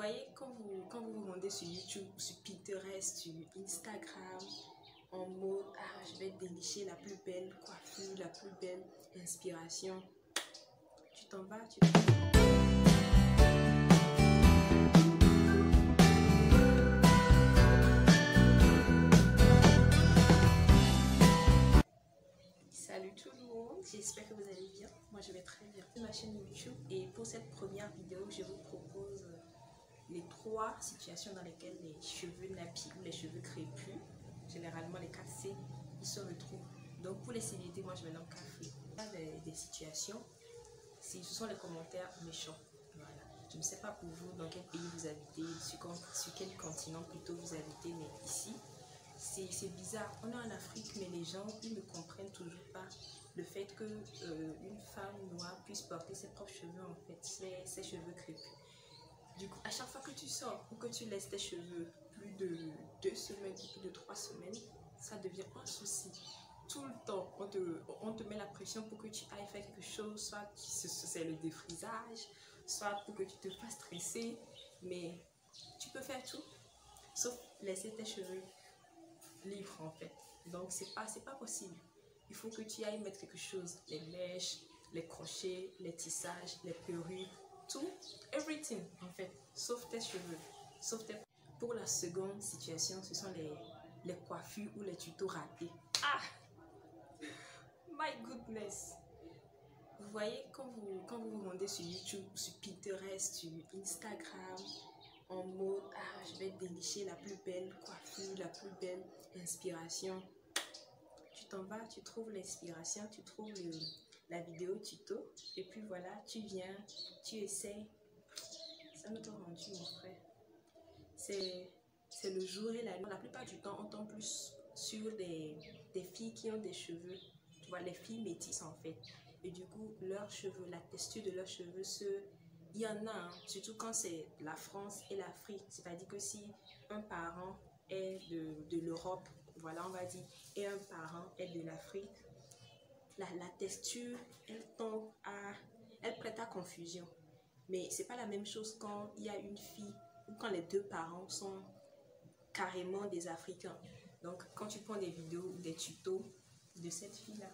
voyez, quand vous vous rendez sur YouTube, sur Pinterest, sur Instagram, en mode « Ah, je vais dénicher la plus belle coiffure, la plus belle inspiration », tu t'en vas, tu Salut tout le monde, j'espère que vous allez bien. Moi je vais très bien. C'est ma chaîne YouTube et pour cette première vidéo, je vous propose les 3 situations dans lesquelles les cheveux nappis ou les cheveux crépus, généralement les 4C, ils se retrouvent. Donc pour les célébrités, moi je vais nomme café. Des situations, ce sont les commentaires méchants. Voilà. Je ne sais pas pour vous dans quel pays vous habitez, sur quel continent plutôt vous habitez, mais ici, c'est bizarre. On est en Afrique, mais les gens, ils ne comprennent toujours pas le fait que une femme noire puisse porter ses propres cheveux, en fait, ses cheveux crépus. Du coup, à chaque fois que tu sors ou que tu laisses tes cheveux plus de 2 semaines ou plus de 3 semaines, ça devient un souci. Tout le temps, on te met la pression pour que tu ailles faire quelque chose, soit c'est le défrisage, soit pour que tu te fasses stresser, mais tu peux faire tout, sauf laisser tes cheveux libres en fait. Donc c'est pas possible. Il faut que tu ailles mettre quelque chose, les mèches, les crochets, les tissages, les perruques, tout, everything en fait, sauf tes cheveux, sauf tes... Pour la seconde situation, ce sont les coiffures ou les tutos ratés. Ah! My goodness! Vous voyez, quand vous vous rendez sur YouTube, sur Pinterest, sur Instagram, en mode « Ah, je vais dénicher la plus belle coiffure, la plus belle inspiration », tu t'en vas, tu trouves l'inspiration, tu trouves la vidéo tuto, et puis voilà, tu viens, tu essaies. C'est un autre rendu, mon frère. C'est le jour et la nuit. La plupart du temps, on tombe plus sur des filles qui ont des cheveux, tu vois, les filles métisses en fait. Et du coup, leurs cheveux, la texture de leurs cheveux, il y en a, hein, surtout quand c'est la France et l'Afrique. C'est-à-dire que si un parent est de l'Europe, voilà, on va dire, et un parent est de l'Afrique, la texture, elle prête à confusion. Mais c'est pas la même chose quand il y a une fille ou quand les 2 parents sont carrément des Africains. Donc, quand tu prends des vidéos ou des tutos de cette fille-là,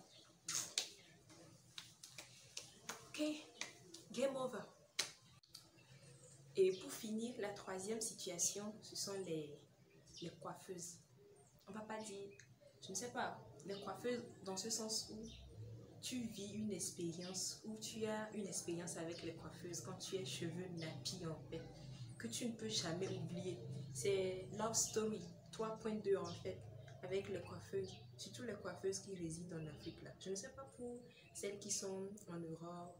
ok, game over. Et pour finir, la 3e situation, ce sont les coiffeuses. On va pas dire, je ne sais pas, les coiffeuses dans ce sens où tu vis une expérience, où tu as une expérience avec les coiffeuses quand tu es cheveux nappis en fait, que tu ne peux jamais oublier. C'est Love Story 3.2 en fait, avec les coiffeuses, surtout les coiffeuses qui résident en Afrique là. Je ne sais pas pour celles qui sont en Europe,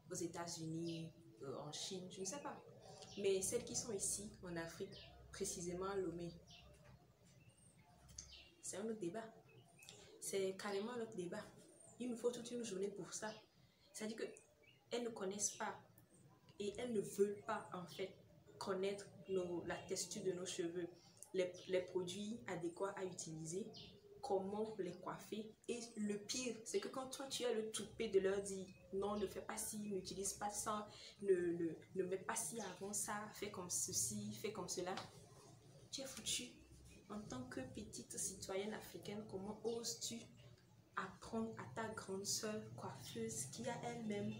aux États-Unis, en Chine, je ne sais pas. Mais celles qui sont ici en Afrique, précisément à Lomé, c'est un autre débat. C'est carrément un autre débat. Il nous faut toute une journée pour ça. C'est-à-dire qu'elles ne connaissent pas et elles ne veulent pas en fait connaître la texture de nos cheveux, les produits adéquats à utiliser, comment les coiffer. Et le pire, c'est que quand toi tu as le toupet de leur dire non, ne fais pas ci, n'utilise pas ça, ne mets pas ci avant ça, fais comme ceci, fais comme cela, tu es foutu. En tant que petite citoyenne africaine, comment oses-tu apprendre à ta grande soeur coiffeuse qui a elle-même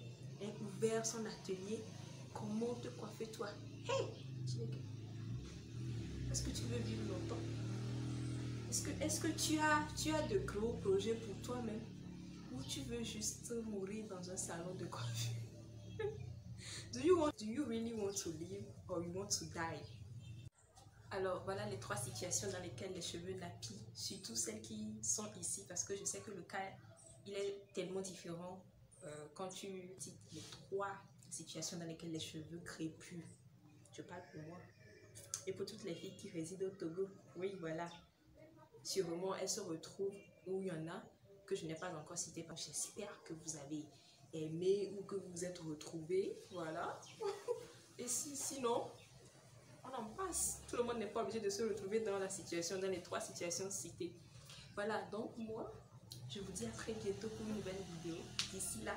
ouvert son atelier comment te coiffer toi? Hey! Est-ce que tu veux vivre longtemps? Est-ce que tu as de gros projets pour toi-même? Ou tu veux juste mourir dans un salon de coiffure? Do you really want to live or you want to die? Alors voilà les 3 situations dans lesquelles les cheveux nappis, surtout celles qui sont ici, parce que je sais que le cas il est tellement différent quand tu cites les 3 situations dans lesquelles les cheveux crépus. Je parle pour moi. Et pour toutes les filles qui résident au Togo, oui voilà, sûrement elles se retrouvent où il y en a que je n'ai pas encore cité. J'espère que vous avez aimé ou que vous vous êtes retrouvés, voilà. Et sinon, on en passe. Tout le monde n'est pas obligé de se retrouver dans les 3 situations citées. Voilà, donc moi, je vous dis à très bientôt pour une nouvelle vidéo. D'ici là,